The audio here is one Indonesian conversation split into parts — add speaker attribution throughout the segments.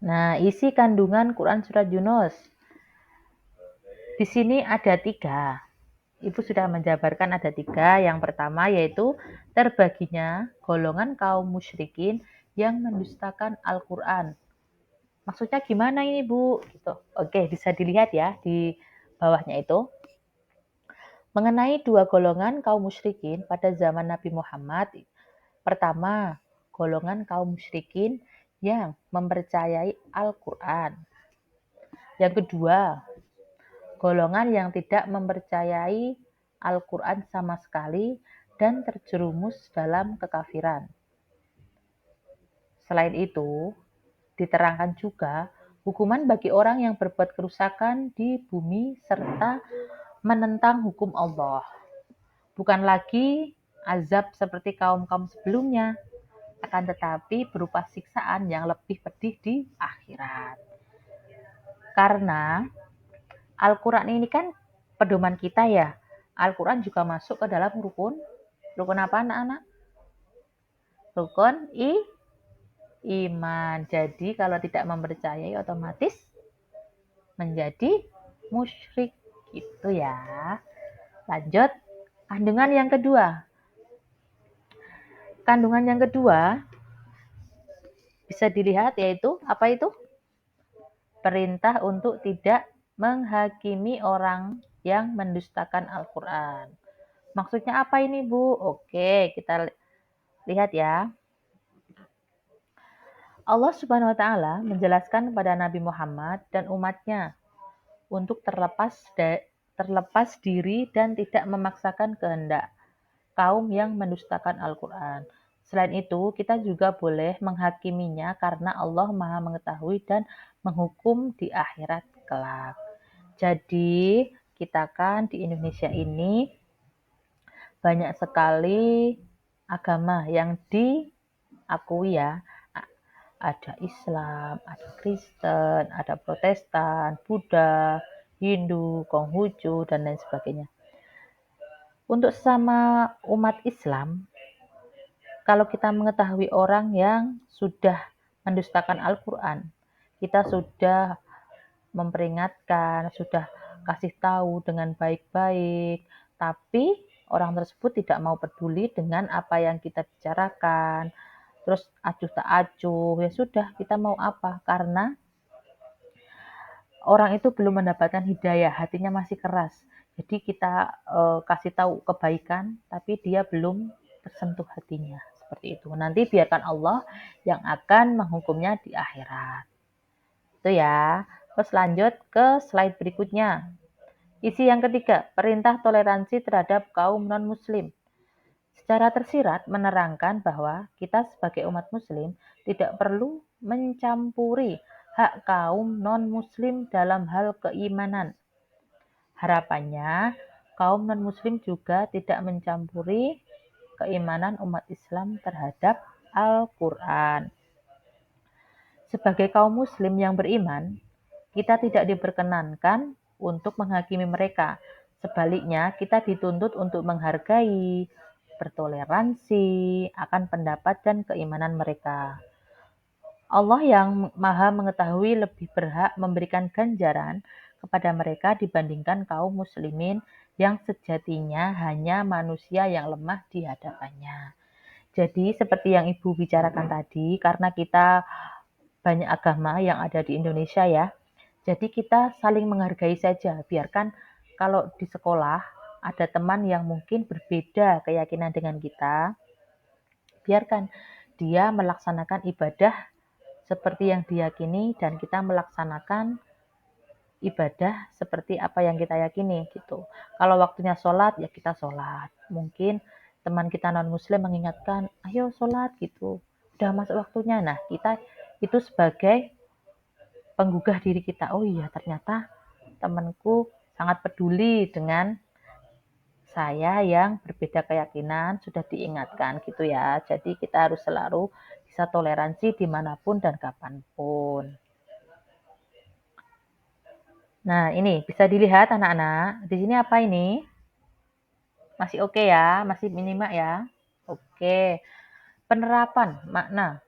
Speaker 1: Nah, isi kandungan Quran Surat Yunus. Di sini ada 3. Ibu sudah menjabarkan ada 3. Yang pertama yaitu terbaginya golongan kaum musyrikin yang mendustakan Al-Quran. Maksudnya gimana ini, Bu? Gitu. Oke, bisa dilihat ya di bawahnya itu. Mengenai 2 golongan kaum musyrikin pada zaman Nabi Muhammad. Pertama, golongan kaum musyrikin yang mempercayai Al-Quran. Yang kedua, golongan yang tidak mempercayai Al-Quran sama sekali dan terjerumus dalam kekafiran. Selain itu, diterangkan juga hukuman bagi orang yang berbuat kerusakan di bumi serta menentang hukum Allah. Bukan lagi azab seperti kaum-kaum sebelumnya, akan tetapi berupa siksaan yang lebih pedih di akhirat. Karena Al-Quran ini kan pedoman kita ya. Al-Quran juga masuk ke dalam rukun apa anak-anak? Rukun iman. Jadi kalau tidak mempercayai otomatis menjadi musyrik gitu ya. Lanjut, kandungan yang kedua. Kandungan yang kedua bisa dilihat yaitu apa itu? Perintah untuk tidak menghakimi orang yang mendustakan Al-Quran. Maksudnya apa ini, Bu? Oke, kita lihat ya. Allah Subhanahu wa taala menjelaskan kepada Nabi Muhammad dan umatnya untuk terlepas diri dan tidak memaksakan kehendak kaum yang mendustakan Al-Quran. Selain itu, kita juga boleh menghakiminya karena Allah Maha mengetahui dan menghukum di akhirat kelak. Jadi, kita kan di Indonesia ini banyak sekali agama yang diakui ya. Ada Islam, ada Kristen, ada Protestan, Buddha, Hindu, Konghucu, dan lain sebagainya. Untuk sesama umat Islam, kalau kita mengetahui orang yang sudah mendustakan Al-Quran, kita sudah memperingatkan, sudah kasih tahu dengan baik-baik, tapi orang tersebut tidak mau peduli dengan apa yang kita bicarakan, terus acuh tak acuh, ya sudah, kita mau apa? Karena orang itu belum mendapatkan hidayah, hatinya masih keras. Jadi kita kasih tahu kebaikan, tapi dia belum tersentuh hatinya. Seperti itu. Nanti biarkan Allah yang akan menghukumnya di akhirat. Itu ya. Terus lanjut ke slide berikutnya. Isi yang ketiga, perintah toleransi terhadap kaum non-muslim. Secara tersirat menerangkan bahwa kita sebagai umat muslim tidak perlu mencampuri hak kaum non-muslim dalam hal keimanan. Harapannya, kaum non-muslim juga tidak mencampuri keimanan umat Islam terhadap Al-Quran. Sebagai kaum muslim yang beriman, kita tidak diperkenankan untuk menghakimi mereka. Sebaliknya, kita dituntut untuk menghargai, bertoleransi akan pendapat dan keimanan mereka. Allah yang Maha Mengetahui lebih berhak memberikan ganjaran kepada mereka dibandingkan kaum muslimin yang sejatinya hanya manusia yang lemah di hadapannya. Jadi seperti yang Ibu bicarakan tadi, karena kita banyak agama yang ada di Indonesia ya, jadi kita saling menghargai saja. Biarkan kalau di sekolah ada teman yang mungkin berbeda keyakinan dengan kita, biarkan dia melaksanakan ibadah seperti yang diyakini dan kita melaksanakan ibadah seperti apa yang kita yakini gitu. Kalau waktunya sholat ya kita sholat. Mungkin teman kita non muslim mengingatkan, ayo sholat gitu. Udah masuk waktunya. Nah kita itu sebagai penggugah diri kita. Oh iya ternyata temanku sangat peduli dengan saya yang berbeda keyakinan, sudah diingatkan gitu ya. Jadi kita harus selalu bisa toleransi dimanapun dan kapanpun. Nah, ini bisa dilihat anak-anak. Di sini apa ini? Masih oke ya? Masih minimal ya? Oke. Penerapan makna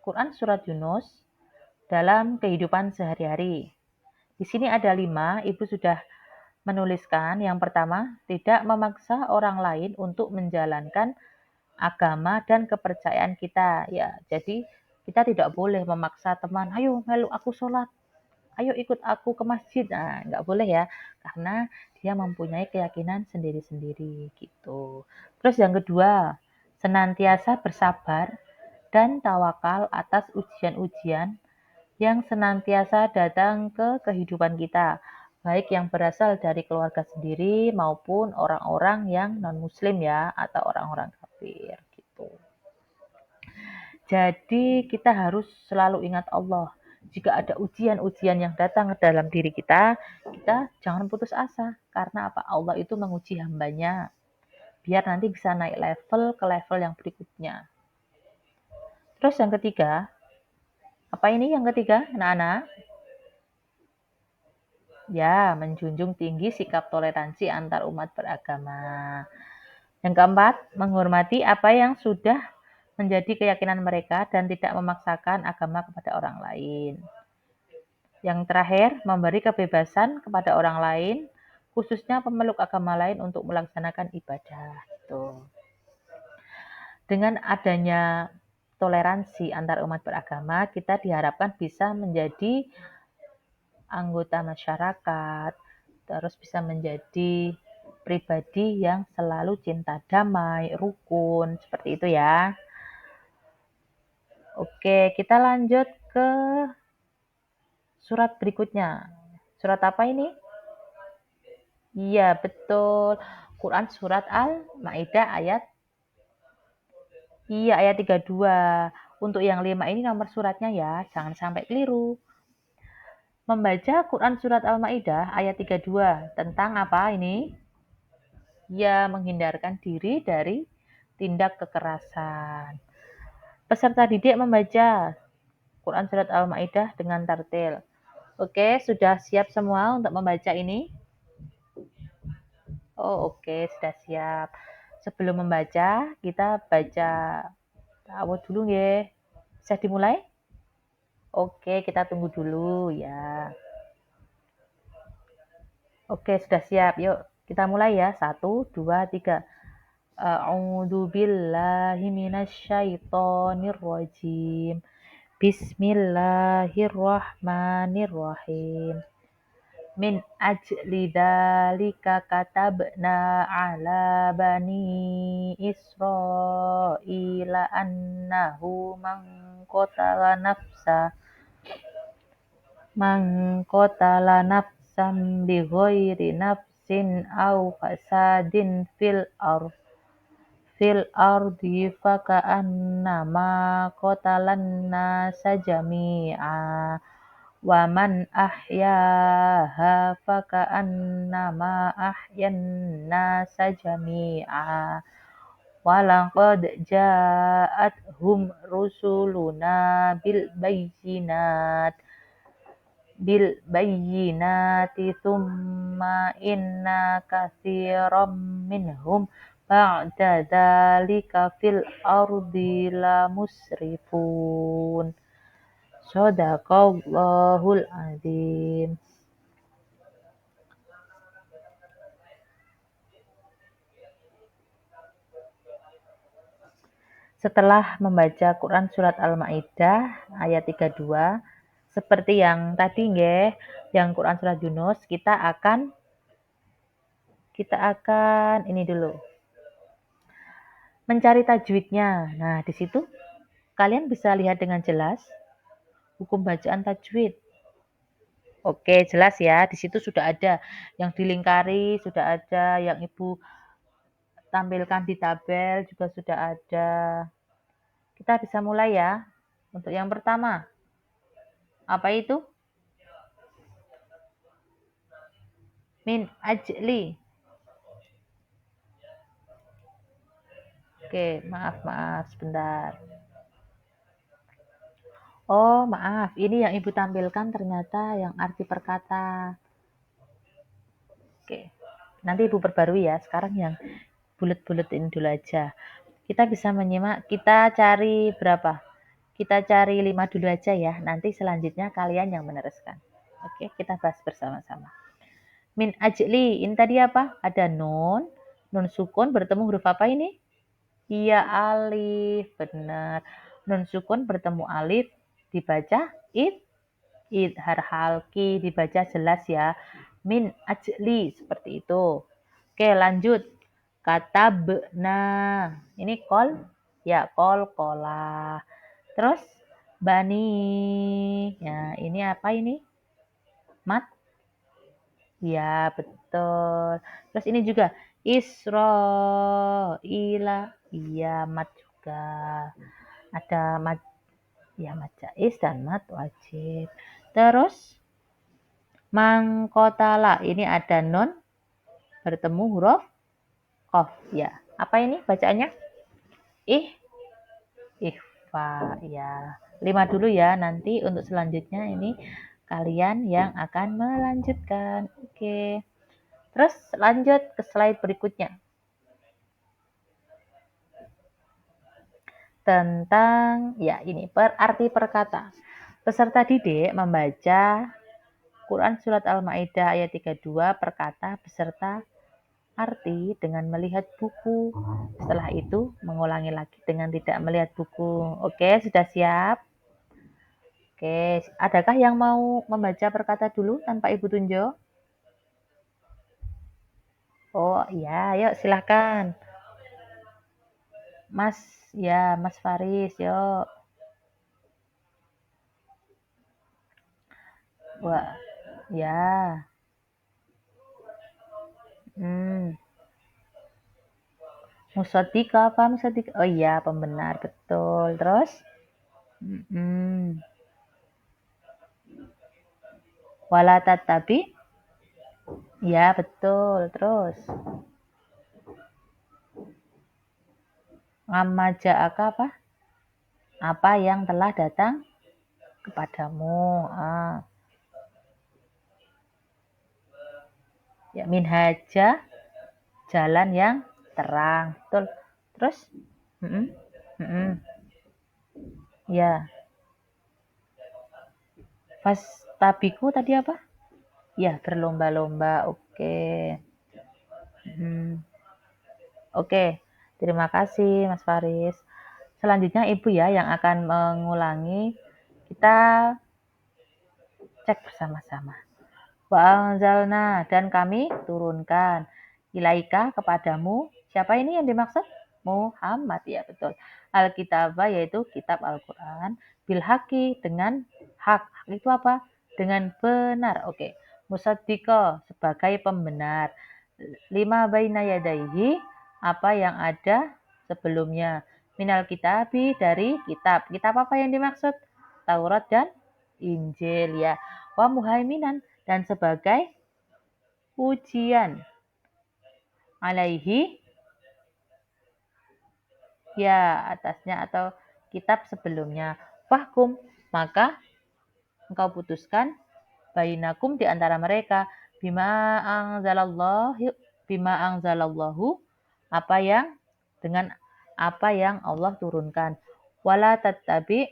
Speaker 1: Quran Surat Yunus dalam kehidupan sehari-hari. Di sini ada 5, Ibu sudah menuliskan. Yang pertama, tidak memaksa orang lain untuk menjalankan agama dan kepercayaan kita. Ya, jadi kita tidak boleh memaksa teman, ayo melu aku sholat, ayo ikut aku ke masjid. Nah, nggak boleh ya, karena dia mempunyai keyakinan sendiri-sendiri gitu. Terus yang kedua, senantiasa bersabar dan tawakal atas ujian-ujian yang senantiasa datang ke kehidupan kita, baik yang berasal dari keluarga sendiri maupun orang-orang yang non-muslim ya, atau orang-orang kafir gitu. Jadi kita harus selalu ingat Allah. Jika ada ujian-ujian yang datang ke dalam diri kita, kita jangan putus asa. Karena apa? Allah itu menguji hambanya. Biar nanti bisa naik level ke level yang berikutnya. Terus yang ketiga, apa ini yang ketiga, anak-anak? Ya, menjunjung tinggi sikap toleransi antar umat beragama. Yang keempat, menghormati apa yang sudah menjadi keyakinan mereka dan tidak memaksakan agama kepada orang lain. Yang terakhir, memberi kebebasan kepada orang lain, khususnya pemeluk agama lain untuk melaksanakan ibadah. Gitu. Dengan adanya toleransi antar umat beragama, kita diharapkan bisa menjadi anggota masyarakat, terus bisa menjadi pribadi yang selalu cinta damai, rukun, seperti itu ya. Oke, kita lanjut ke surat berikutnya. Surat apa ini? Iya, betul. Quran surat Al-Maidah ayat 32. Untuk yang 5 ini nomor suratnya ya, jangan sampai keliru. Membaca Quran surat Al-Maidah ayat 32 tentang apa ini? Ya, menghindarkan diri dari tindak kekerasan. Peserta didik membaca Quran surat Al-Maidah dengan tartil. Oke, sudah siap semua untuk membaca ini? Oh, oke, sudah siap. Sebelum membaca, kita baca ta'awudz dulu ya. Bisa dimulai? Oke, kita tunggu dulu ya. Oke, sudah siap. Yuk, kita mulai ya. 1, 2, 3. A'udzu billahi minasyaitonir rajim. Bismillahirrahmanirrahim. Min ajli dzalika katabna ala bani Israila annahu man qatala nafsan bighairi nafsin aw fasadin fil ardi faka'annama qatalan nasa jami'a wa man ahyaha faka'annama ahyan nasa jami'a walaqad ja'athum rusuluna bil bayyinati tsumma inna katsiran minhum ba'da dzalika fil ardi lamusrifun. Shadaqallahul azim. Setelah membaca Quran surat Al-Maidah ayat 32, seperti yang tadi nggih, yang Quran surat Yunus, kita akan ini dulu. Mencari tajwidnya. Nah, di situ kalian bisa lihat dengan jelas hukum bacaan tajwid. Oke, jelas ya. Di situ sudah ada yang dilingkari, sudah ada yang Ibu tampilkan di tabel, juga sudah ada. Kita bisa mulai ya. Untuk yang pertama, apa itu? Min ajli. Oke, maaf sebentar. Oh, maaf. Ini yang Ibu tampilkan ternyata yang arti perkata. Oke. Nanti Ibu perbarui ya. Sekarang yang bulet-bulet ini dulu aja. Kita bisa menyimak. Kita cari berapa? Kita cari 5 dulu aja ya. Nanti selanjutnya kalian yang meneruskan. Oke, kita bahas bersama-sama. Min ajli, ini tadi apa? Ada nun. Nun sukun bertemu huruf apa ini? Iya, alif. Benar. Nun sukun bertemu alif dibaca idhar halki, dibaca jelas ya. Min ajli, seperti itu. Oke, lanjut. Kata bena. Ini kol. Ya, kol, kola. Terus bani. Ya, ini apa ini? Mat. Ya, betul. Terus ini juga Israila. Iya, mat juga. Ada mat, ya mat jais dan mat wajib. Terus mangkotala. Ini ada nun bertemu huruf qaf. Ya. Apa ini bacaannya? Ikhfa. Ya. 5 dulu ya. Nanti untuk selanjutnya ini kalian yang akan melanjutkan. Oke. Terus lanjut ke slide berikutnya. Tentang ya ini arti perkata. Peserta didik membaca Quran Surat Al-Ma'idah ayat 32 perkata beserta arti dengan melihat buku. Setelah itu mengulangi lagi dengan tidak melihat buku. Oke, sudah siap? Oke, adakah yang mau membaca perkata dulu tanpa Ibu tunjuk? Oh iya, yuk silahkan. Mas, ya Mas Faris, yuk. Wah, ya. Musaddiqa apa musaddiqa? Oh iya, pembenar, betul. Terus? Wala tatabi? Ya, betul. Terus? Amma ja'aka apa? Apa yang telah datang kepadamu. Ya, minhaja, jalan yang terang. Betul. Terus? Mm-mm. Mm-mm. Ya. Fastabiku tadi apa? Ya, berlomba-lomba. Oke. Oke. Terima kasih, Mas Faris. Selanjutnya Ibu ya yang akan mengulangi. Kita cek bersama-sama. Wa anzalna, dan kami turunkan. Ilaika, kepadamu. Siapa ini yang dimaksud? Muhammad, ya betul. Alkitabah yaitu kitab Al-Quran. Bilhaki, dengan hak. Hak itu apa? Dengan benar. Oke. Musaddiqo, sebagai pembenar. Lima baina yadaihi, apa yang ada sebelumnya. Minal kitabi, dari kitab. Kitab apa yang dimaksud? Taurat dan Injil ya. Wa muhaiminan, dan sebagai ujian alaihi, ya atasnya atau kitab sebelumnya. Fahkum, maka engkau putuskan bainakum di antara mereka bima angzalallahu, apa yang dengan apa yang Allah turunkan. Wala tattabi,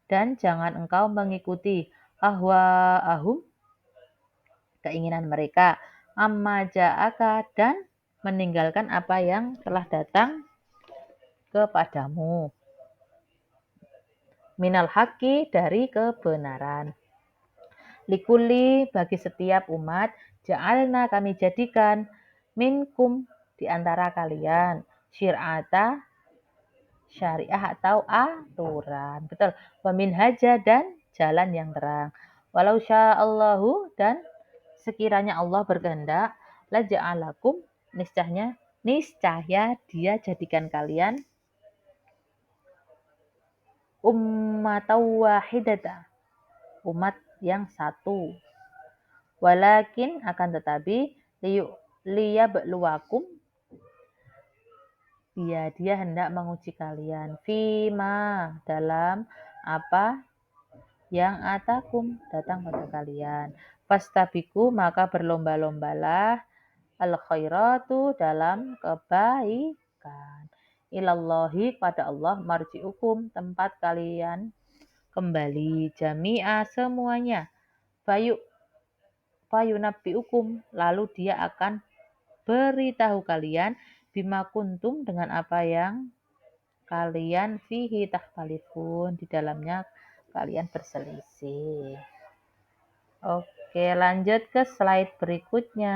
Speaker 1: dan jangan engkau mengikuti ahum, keinginan mereka, amma ja'aka, dan meninggalkan apa yang telah datang kepadamu, minal haki, dari kebenaran. Likuli, bagi setiap umat, ja'alna, kami jadikan, minkum, di antara kalian, syir'ata, syariah atau aturan. Betul. Waminhaja, dan jalan yang terang. Walau sya'allahu, dan sekiranya Allah berkehendak, la ja'alakum, niscaya dia jadikan kalian ummatan wahidata, umat yang satu. Walakin, akan tetapi, liyabluwakum, ya dia hendak menguji kalian, fima, dalam apa yang atakum, datang pada kalian. Fastabiku, maka berlomba-lombalah, al khairatu, dalam kebaikan. Ilallahi, pada Allah, marji'ukum, tempat kalian kembali, jami'a, semuanya. Fayunabbi'ukum, lalu dia akan beritahu kalian bima kuntum, dengan apa yang kalian fihi takhtalifun, di dalamnya kalian berselisih. Oke, lanjut ke slide berikutnya.